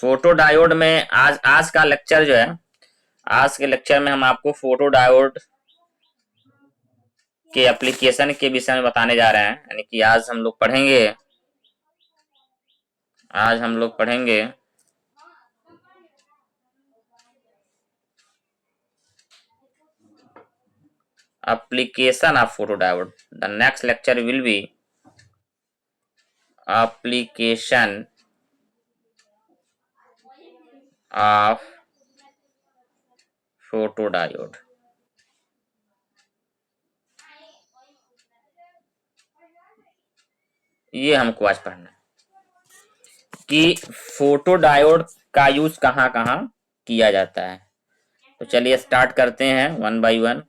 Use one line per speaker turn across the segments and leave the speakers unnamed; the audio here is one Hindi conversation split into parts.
फोटो डायोड में आज आज का लेक्चर जो है, आज के लेक्चर में हम आपको फोटो डायोड के एप्लीकेशन के विषय में बताने जा रहे हैं। यानी कि आज हम लोग पढ़ेंगे application of photodiode. The next lecture will be application of photodiode. ये हमको आज पढ़ना है कि फोटोडायोड का यूज कहाँ कहाँ किया जाता है। तो चलिए स्टार्ट करते हैं वन बाय वन।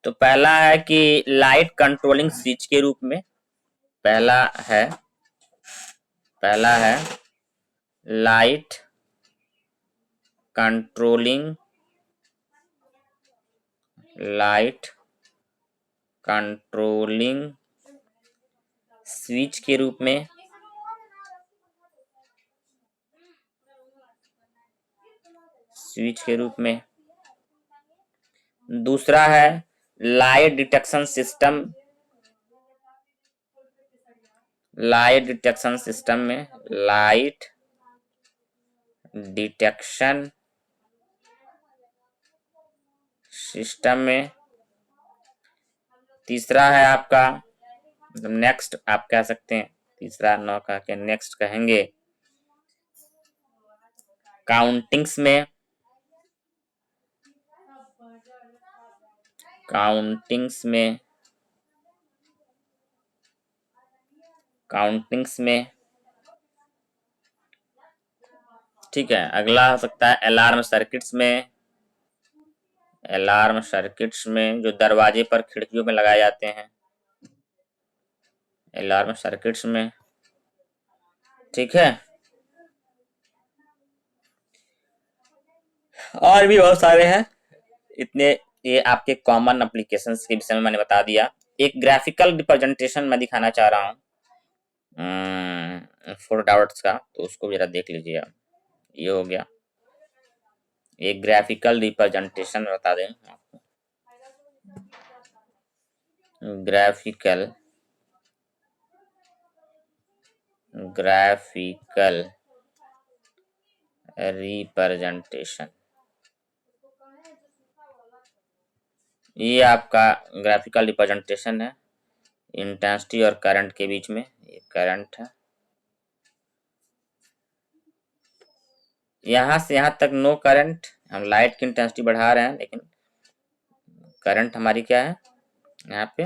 तो पहला है कि लाइट कंट्रोलिंग स्विच के रूप में पहला है लाइट कंट्रोलिंग स्विच के रूप में दूसरा है लाइट डिटेक्शन सिस्टम में लाइट डिटेक्शन सिस्टम में तीसरा है आपका नेक्स्ट, आप कह सकते हैं तीसरा नौ कह के नेक्स्ट कहेंगे काउंटिंग्स में ठीक है। अगला हो सकता है अलार्म सर्किट्स में जो दरवाजे पर खिड़कियों में लगाए जाते हैं, अलार्म सर्किट्स में, ठीक है। और भी बहुत सारे हैं इतने, ये आपके कॉमन एप्लीकेशंस के विषय में मैंने बता दिया। एक ग्राफिकल रिप्रेजेंटेशन मैं दिखाना चाह रहा हूँ फोटोडायोड्स का, तो उसको जरा देख लीजिए आप। ये हो गया एक ग्राफिकल रिप्रेजेंटेशन, बता दें आपको ग्राफिकल रिप्रेजेंटेशन। ये आपका ग्राफिकल रिप्रेजेंटेशन है इंटेंसिटी और करंट के बीच में। ये करंट है, यहाँ से यहाँ तक नो करंट, हम लाइट की इंटेंसिटी बढ़ा रहे हैं लेकिन करंट हमारी क्या है यहाँ पे,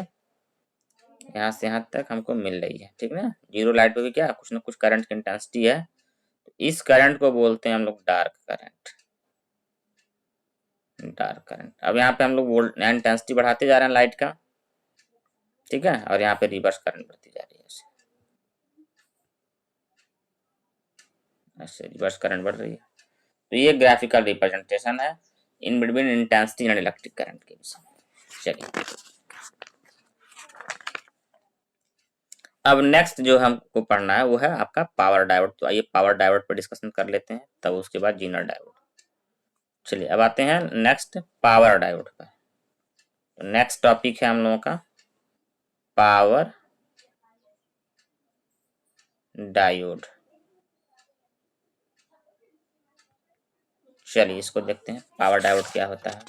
यहाँ से यहाँ तक हमको मिल रही है, ठीक ना। जीरो लाइट पे भी क्या कुछ ना कुछ करंट की इंटेंसिटी है। तो इस करंट को बोलते हैं हम लोग डार्क करंट। अब यहाँ पे हम लोग वोल्ट इंटेंसिटी बढ़ाते जा रहे हैं लाइट का, ठीक है, और यहाँ पे रिवर्स करंट बढ़ती जा रही है, ऐसे रिवर्स करंट बढ़ रही है। तो ये ग्राफिकल रिप्रेजेंटेशन है in between intensity and electric current के विषय में। चलिए अब नेक्स्ट जो हमको पढ़ना है वो है आपका पावर डायोड। तो आइए पावर डायोड पर डिस्कशन कर लेते हैं, तब उसके बाद जीनर डायोड। चलिए अब आते हैं नेक्स्ट पावर डायोड पर। तो नेक्स्ट टॉपिक है हम लोगों का पावर डायोड। चलिए इसको देखते हैं पावर डायोड क्या होता है।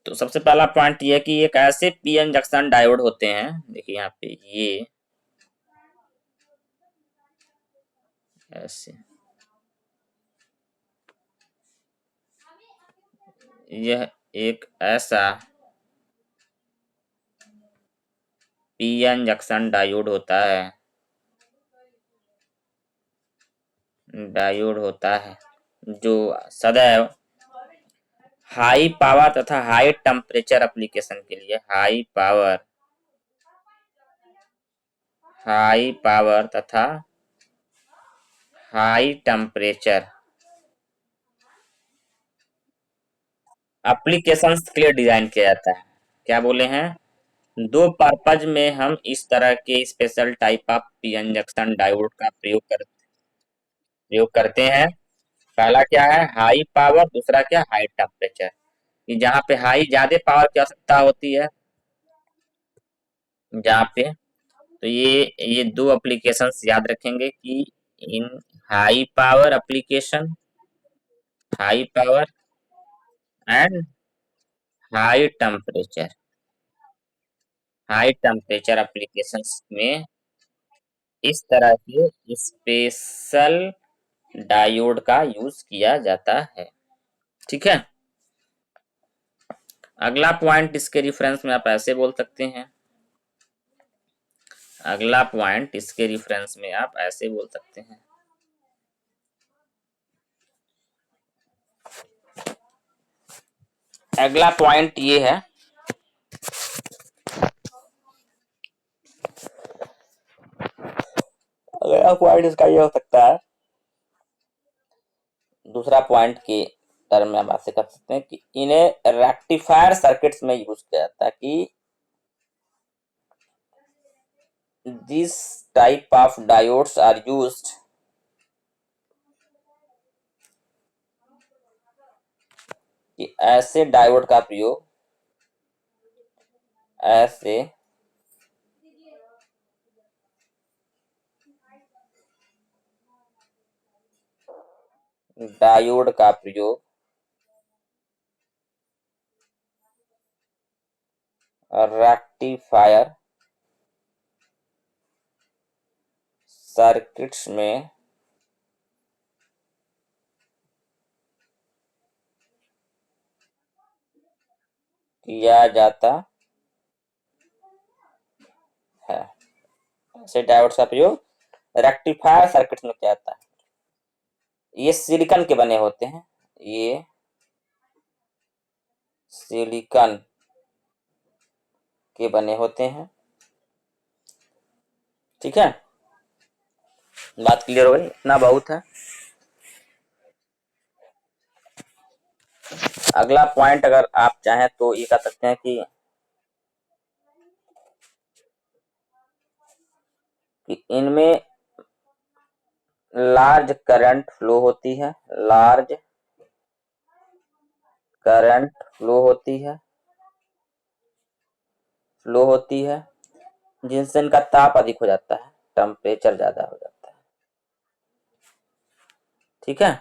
तो सबसे पहला पॉइंट ये है कि एक ऐसे पीएन जंक्शन डायोड होते हैं, देखिए यहाँ पे ये ऐसे, यह एक ऐसा पीएन जंक्शन डायोड होता है डायोड होता है जो सदैव हाई पावर तथा हाई टेम्परेचर एप्लीकेशन के लिए हाई पावर तथा हाई टेम्परेचर एप्लीकेशंस के लिए डिजाइन किया जाता है। क्या बोले हैं? दो पर्पज में हम इस तरह के special type of PN junction diode का प्रयोग करते हैं। पहला क्या है? हाई पावर, दूसरा क्या? High temperature. कि जहाँ पे हाई ज्यादा पावर की आवश्यकता होती है, जहाँ पे, तो ये दो एप्लीकेशंस याद रखेंगे कि इन high power application, high power and high temperature, high temperature applications में इस तरह के स्पेशल डायोड का यूज किया जाता है। ठीक है। अगला पॉइंट इसके रिफरेंस में आप ऐसे बोल सकते हैं, अगला पॉइंट इसके रिफरेंस में आप ऐसे बोल सकते हैं, अगला पॉइंट ये है, अगला पॉइंट इसका ये हो सकता है, दूसरा पॉइंट के टर्म में आप ऐसे कर सकते हैं कि इन्हें रेक्टिफायर सर्किट्स में यूज किया जाता है कि this type of diodes are used कि ऐसे डायोड का प्रयोग, ऐसे डायोड का प्रयोग रेक्टिफायर सर्किट्स में किया जाता है। ऐसे डायोड्स का प्रयोग रेक्टिफायर सर्किट्स में किया जाता है। ये सिलिकॉन के बने होते हैं, ये सिलिकॉन के बने होते हैं। ठीक है, बात क्लियर हो गई? इतना बहुत है। अगला पॉइंट अगर आप चाहें तो ये कह सकते हैं कि इनमें लार्ज करंट फ्लो होती है, लार्ज करंट फ्लो होती है, जिनसे इनका ताप अधिक हो जाता है, टेम्परेचर ज्यादा हो जाता है। ठीक है,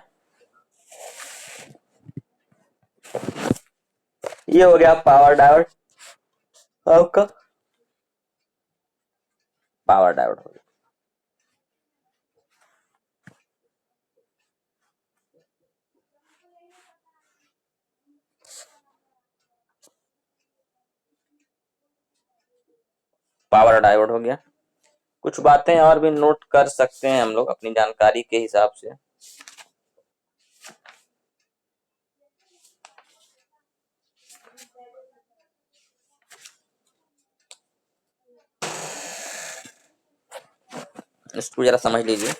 ये हो गया पावर डायोड, आपका पावर डायोड हो गया। पावर डायोड हो गया। कुछ बातें और भी नोट कर सकते हैं हम लोग अपनी जानकारी के हिसाब से। इसको जरा समझ लीजिए,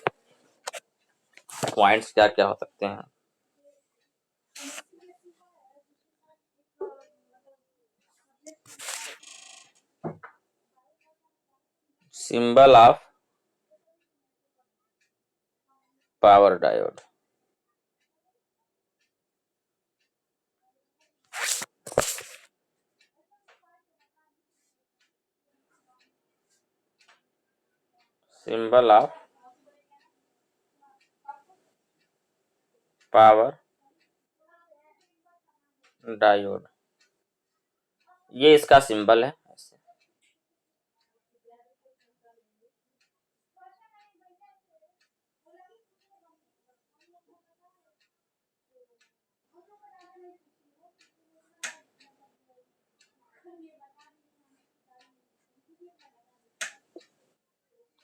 पॉइंट्स क्या क्या हो सकते हैं। Symbol of power diode, symbol of power diode, ये इसका सिंबल है।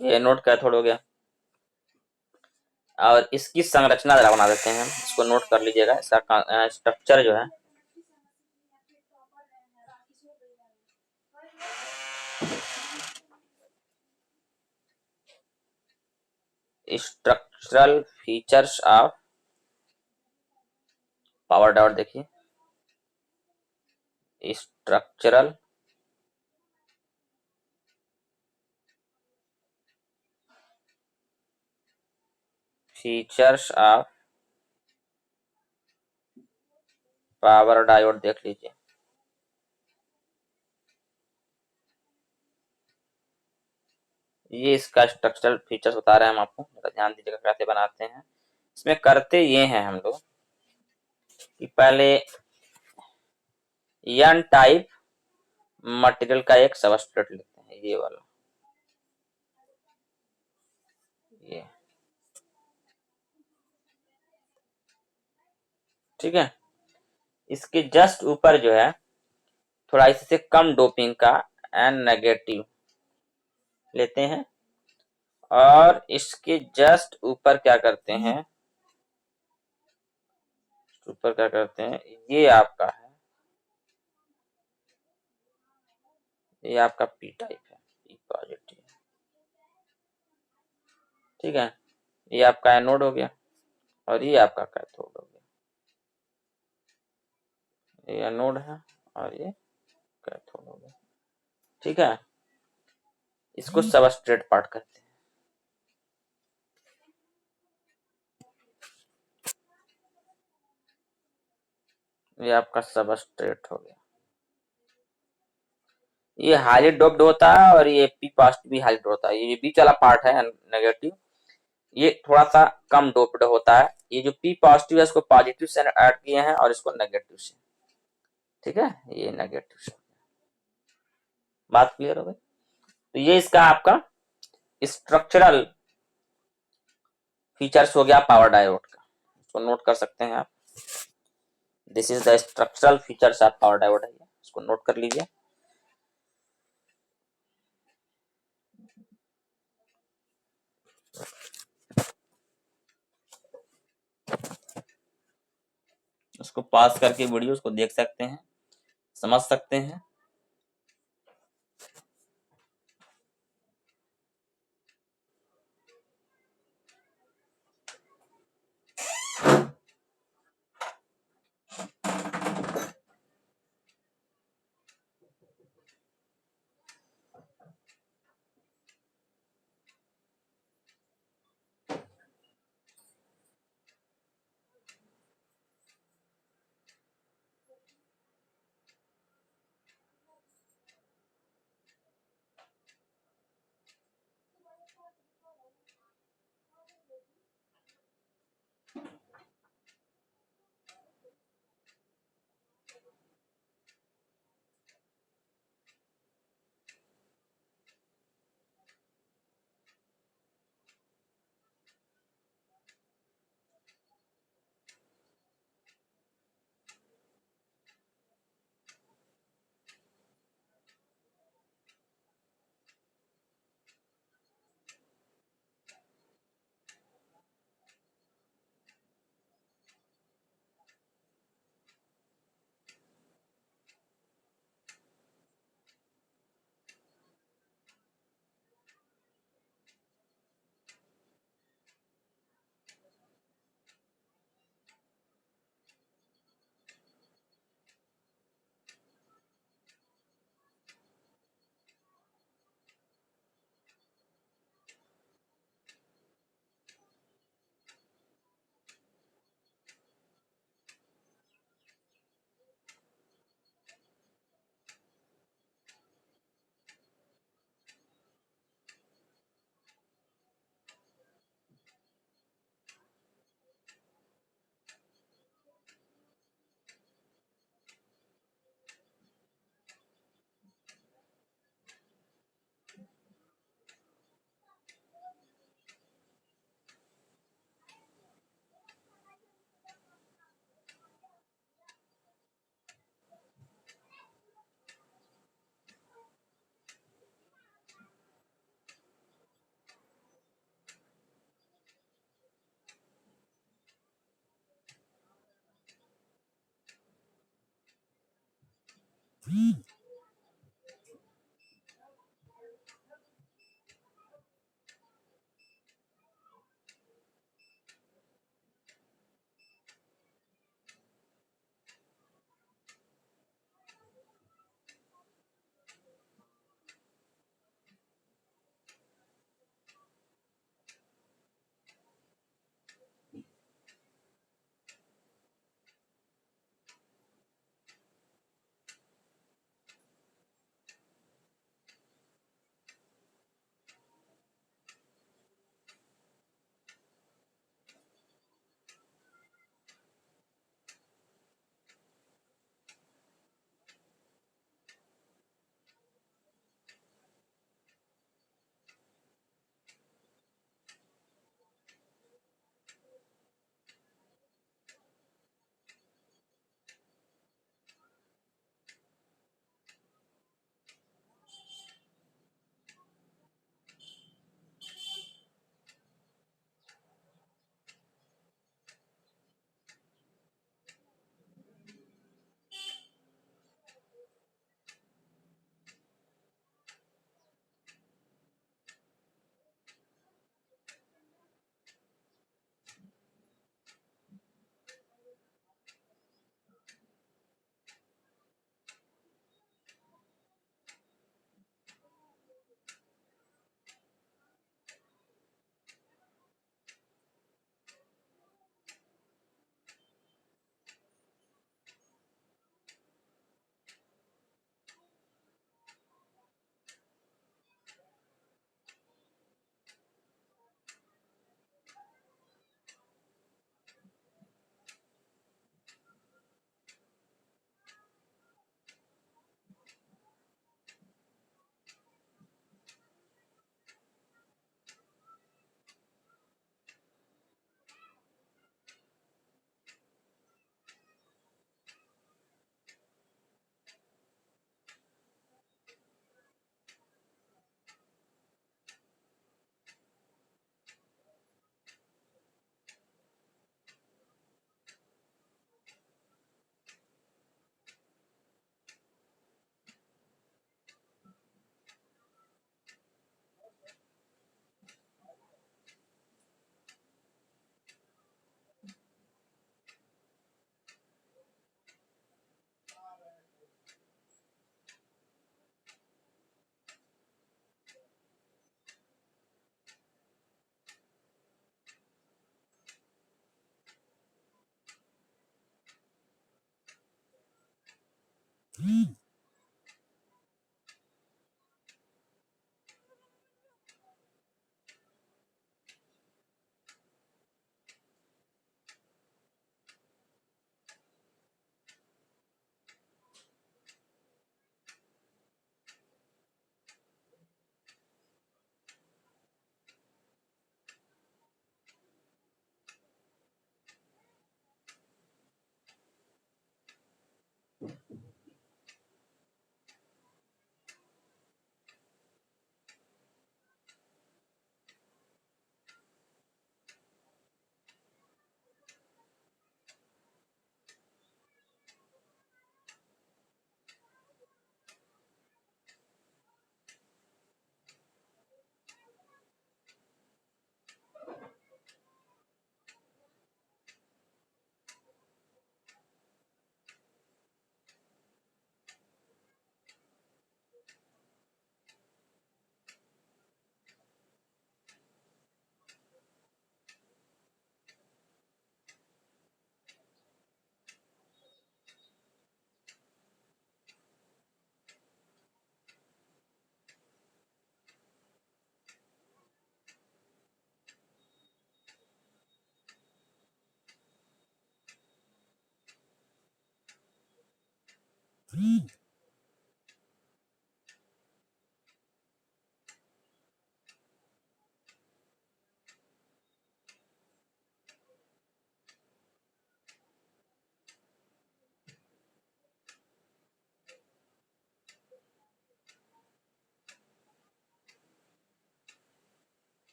ये नोट क्या थोड़ा हो गया। और इसकी संरचना जरा बना देते हैं हम, इसको नोट कर लीजिएगा। इसका स्ट्रक्चर जो है, structural features of power diode. देखिए structural features of power diode देख लीजिए। ये इसका स्ट्रक्चरल फीचर्स बता रहे हैं हम आपको, ध्यान दीजिएगा कैसे बनाते हैं। इसमें करते ये हैं हम लोग कि पहले एन टाइप मटेरियल का एक सबस्ट्रेट लेते हैं, ये वाला, ये ठीक है। इसके जस्ट ऊपर जो है थोड़ा इससे कम डोपिंग का एन नेगेटिव लेते हैं, और इसके जस्ट ऊपर क्या करते हैं, ऊपर क्या करते हैं, ये आपका है, ये आपका पी टाइप है, पी पॉजिटिव, ठीक है। ये आपका एनोड हो गया और ये आपका कैथोड हो गया। ये एनोड है और ये कैथोड हो गया, ठीक है। इसको सबस्ट्रेट पार्ट करते हैं। ये आपका सबस्ट्रेट हो गया। ये हाईली डोप्ड होता है और ये पी पॉजिटिव भी हाईली डोप्ड होता है। ये बीच वाला पार्ट है नेगेटिव, ये थोड़ा सा कम डोप्ड होता है। ये जो पी पॉजिटिव है इसको पॉजिटिव से ऐड किए हैं और इसको नेगेटिव से, ठीक है, ये नेगेटिव से। बात क्लियर हो गई? तो ये इसका आपका स्ट्रक्चरल फीचर्स हो गया पावर डायोड का, इसको नोट कर सकते हैं आप। This is the structural features of power diode है, इसको नोट कर लीजिए। उसको पास करके वीडियो उसको देख सकते हैं, समझ सकते हैं।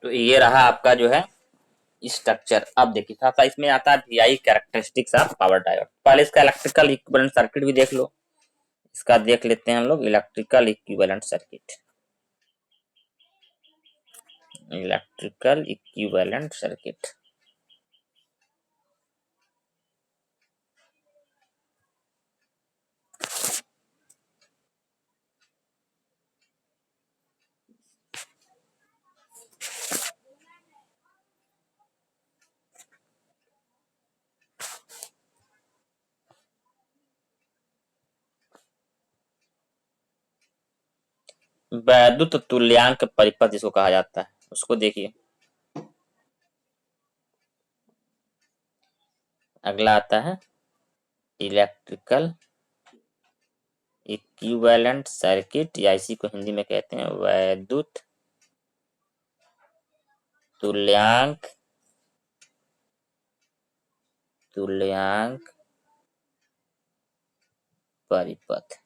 तो ये रहा आपका जो है स्ट्रक्चर। अब देखिए था इसमें आता है VI characteristics of power diode. पहले इसका इलेक्ट्रिकल इक्विवेलेंट सर्किट भी देख लो। इसका देख लेते हैं हम लोग electrical equivalent circuit. Electrical equivalent circuit वैद्युत तुल्यांक परिपथ जिसको कहा जाता है, उसको देखिए। अगला आता है इलेक्ट्रिकल इक्विवेलेंट सर्किट, या इसी को हिंदी में कहते हैं वैद्युत तुल्यांक परिपथ,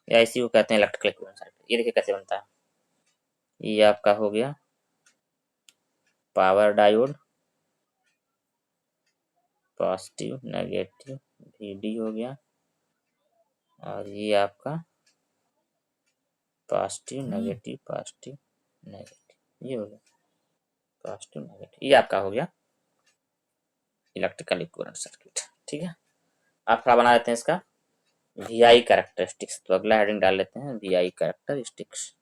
या इसी को कहते हैं इलेक्ट्रिकल इक्विवेलेंट सर्किट। ये देखिए कैसे बनता है। ये आपका हो गया power diode, positive negative VD हो गया, और ये आपका पॉजिटिव नेगेटिव ये हो गया पॉजिटिव नेगेटिव। ये आपका हो गया इलेक्ट्रिकल इक्विवेलेंट सर्किट। ठीक है, आप थोड़ा बना लेते हैं इसका वीआई कैरेक्टरिस्टिक्स। तो अगला हेडिंग डाल लेते हैं वीआई कैरेक्टरिस्टिक्स।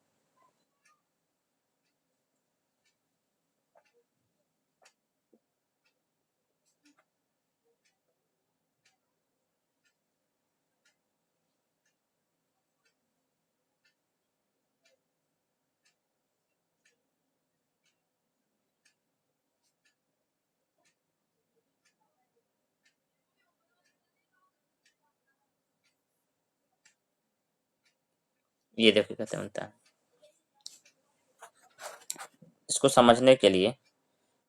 ये देखिए कैसे बनता है। इसको समझने के लिए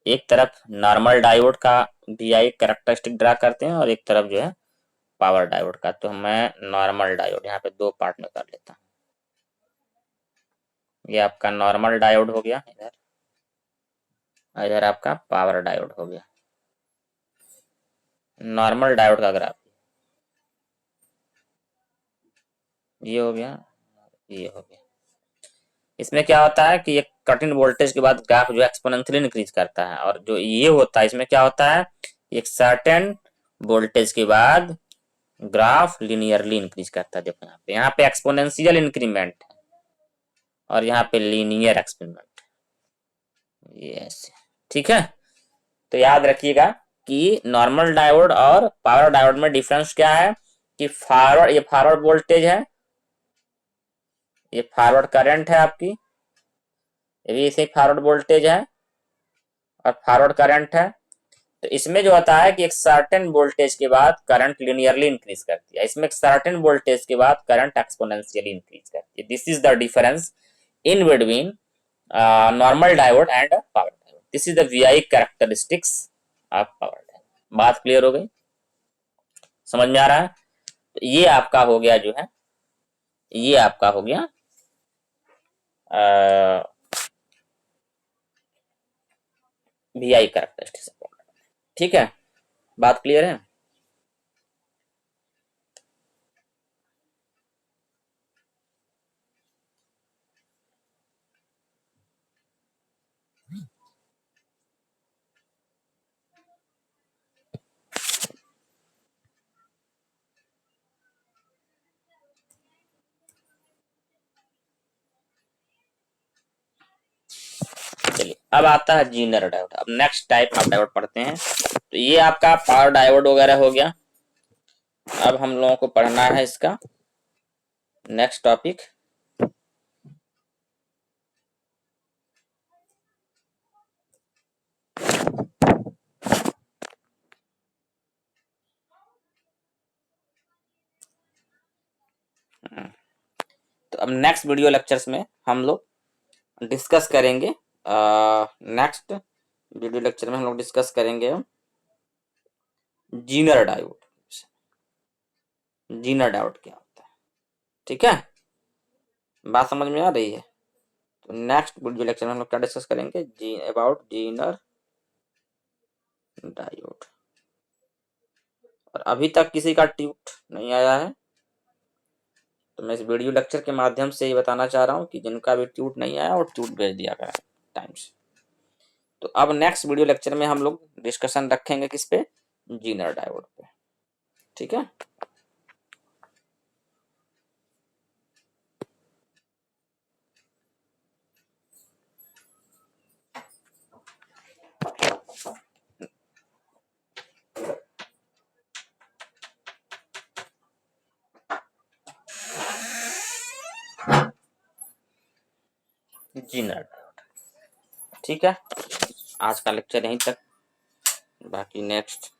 एक तरफ नॉर्मल डायोड का वीआई कैरेक्टरिस्टिक ड्रा करते हैं, और एक तरफ जो है पावर डायोड का। तो मैं नॉर्मल डायोड यहाँ पे दो पार्ट में कर लेता हूँ। ये आपका नॉर्मल डायोड हो गया इधर, इधर आपका पावर डायोड हो गया। नॉर्मल डायोड का ग्राफ ये हो गया, ये हो गया। इसमें क्या होता है कि एक कट-इन वोल्टेज के बाद ग्राफ जो है एक्सपोनेंशियली इंक्रीज करता है, और जो ये होता है इसमें क्या होता है, एक सर्टेन वोल्टेज के बाद ग्राफ लिनियरली इंक्रीज करता है। देखो यहाँ पे एक्सपोनेंशियल इंक्रीमेंट है, और यहाँ पे लीनियर एक्सपेरिमेंट। यस, ठीक है। तो याद रखिएगा कि नॉर्मल डायोड और पावर डायोड में डिफरेंस क्या है कि फॉरवर्ड, ये फॉरवर्ड वोल्टेज है, ये फॉरवर्ड करंट है आपकी, ये भी इसे फॉरवर्ड वोल्टेज है और फॉरवर्ड करंट है। तो इसमें जो होता है कि एक सर्टेन वोल्टेज के बाद करंट लिनियरली इंक्रीज करती है, इसमें एक सर्टेन वोल्टेज के बाद करंट एक्सपोनेंशियली इंक्रीज करती है। This is the difference in between normal diode and power diode. This is the VI characteristics of power diode. बात क्लियर हो गई, समझ में आ रहा है? तो ये आपका हो गया जो है, ये आपका हो गया वीआई कैरेक्टरिस्टिक्स। ठीक है, बात क्लियर है? चलिए, अब आता है जीनर डायोड। अब नेक्स्ट टाइप ऑफ डायोड पढ़ते हैं। तो ये आपका पावर डायोड वगैरह हो गया। अब हम लोगों को पढ़ना है इसका नेक्स्ट टॉपिक अब नेक्स्ट वीडियो लेक्चर्स में हम लोग डिस्कस करेंगे, नेक्स्ट वीडियो लेक्चर में हम लोग डिस्कस करेंगे जीनर डायोड। जीनर डायोड क्या होता है, ठीक है, बात समझ में आ रही है। तो नेक्स्ट वीडियो लेक्चर में हम लोग क्या डिस्कस करेंगे, अबाउट जीनर डायोड। और अभी तक किसी का ट्यूट नहीं आया है, तो मैं इस वीडियो लेक्चर के माध्यम से ये बताना चाह रहा हूँ कि जिनका भी ट्यूट नहीं आया और ट्यूट भेज दिया करें टाइम से। तो अब नेक्स्ट वीडियो लेक्चर में हम लोग डिस्कशन रखेंगे किस पे, जीनर डायोड पे, ठीक है। जीनर डायोड, ठीक है। आज का लेक्चर यहीं तक, बाकी नेक्स्ट